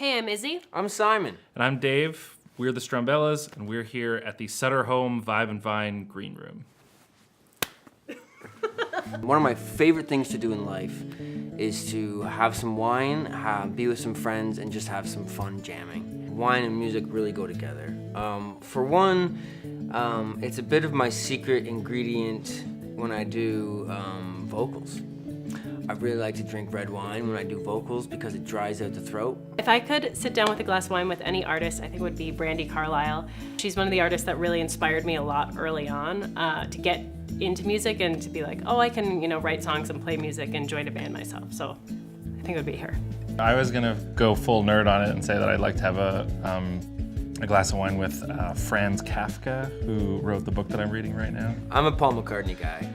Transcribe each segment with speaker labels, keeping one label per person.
Speaker 1: Hey, I'm Izzy.
Speaker 2: I'm Simon.
Speaker 3: And I'm Dave. We're the Strumbellas, and we're here at the Sutter Home Vibe and Vine Green Room.
Speaker 2: One of my favorite things to do in life is to have some wine, be with some friends, and just have some fun jamming. Wine and music really go together. For one, it's a bit of my secret ingredient when I do vocals. I really like to drink red wine when I do vocals because it dries out the throat.
Speaker 1: If I could sit down with a glass of wine with any artist, I think it would be Brandi Carlile. She's one of the artists that really inspired me a lot early on to get into music and to be like, oh, I can, write songs and play music and join a band myself. So I think it would be her.
Speaker 3: I was gonna go full nerd on it and say that I'd like to have a glass of wine with Franz Kafka, who wrote the book that I'm reading right now.
Speaker 2: I'm a Paul McCartney guy.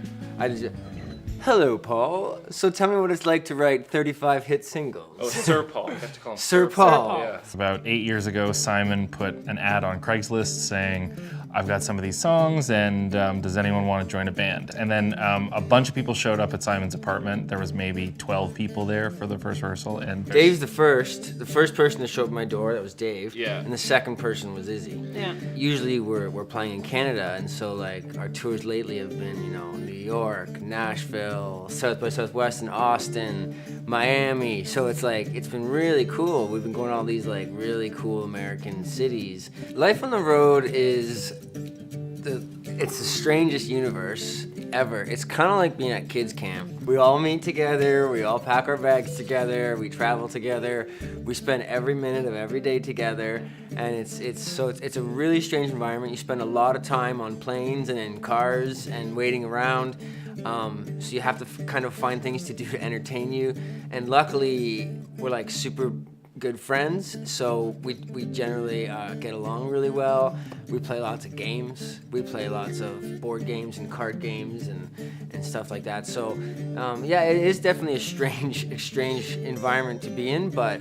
Speaker 2: Hello, Paul. So tell me what it's like to write 35 hit singles.
Speaker 3: Oh, Sir Paul. You have to call him
Speaker 2: Sir Paul.
Speaker 3: Yeah. About 8 years ago, Simon put an ad on Craigslist saying, I've got some of these songs, and does anyone want to join a band? And then a bunch of people showed up at Simon's apartment. There was maybe 12 people there for the first rehearsal. And
Speaker 2: Dave's the first person to show up at my door. That was Dave.
Speaker 3: Yeah.
Speaker 2: And the second person was Izzy.
Speaker 1: Yeah.
Speaker 2: Usually we're playing in Canada, and so like our tours lately have been, New York, Nashville, South by Southwest, and Austin, Miami. So it's been really cool. We've been going to all these really cool American cities. Life on the road is it's the strangest universe ever. It's kind of like being at kids camp. We all meet together, we all pack our bags together, we travel together, we spend every minute of every day together, and it's a really strange environment. You spend a lot of time on planes and in cars and waiting around, so you have to kind of find things to do to entertain you, and luckily we're super good friends, so we generally get along really well. We play lots of games. We play lots of board games and card games and stuff like that. So it is definitely a strange environment to be in, but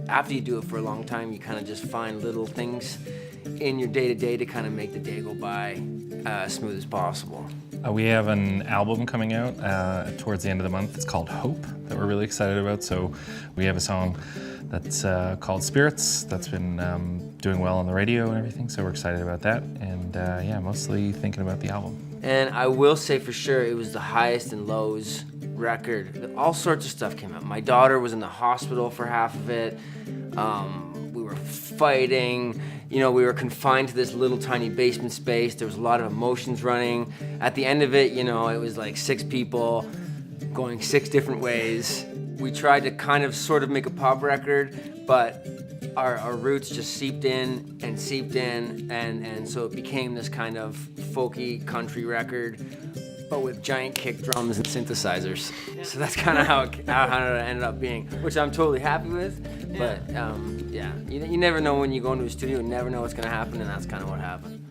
Speaker 2: after you do it for a long time, you kind of just find little things in your day-to-day to kind of make the day go by as smooth as possible.
Speaker 3: we have an album coming out towards the end of the month. It's called Hope, that we're really excited about. So we have a song that's called Spirits that's been doing well on the radio and everything, so we're excited about that, and mostly thinking about the album.
Speaker 2: And I will say for sure it was the highest and lows record. All sorts of stuff came out. My daughter was in the hospital for half of it. We were fighting. We were confined to this little tiny basement space. There was a lot of emotions running. At the end of it, it was like 6 people going 6 different ways. We tried to kind of sort of make a pop record, but our roots just seeped in, and so it became this kind of folky country record, but with giant kick drums and synthesizers. Yeah. So that's kind of how it ended up being, which I'm totally happy with. But you never know when you go into a studio, you never know what's going to happen, and that's kind of what happened.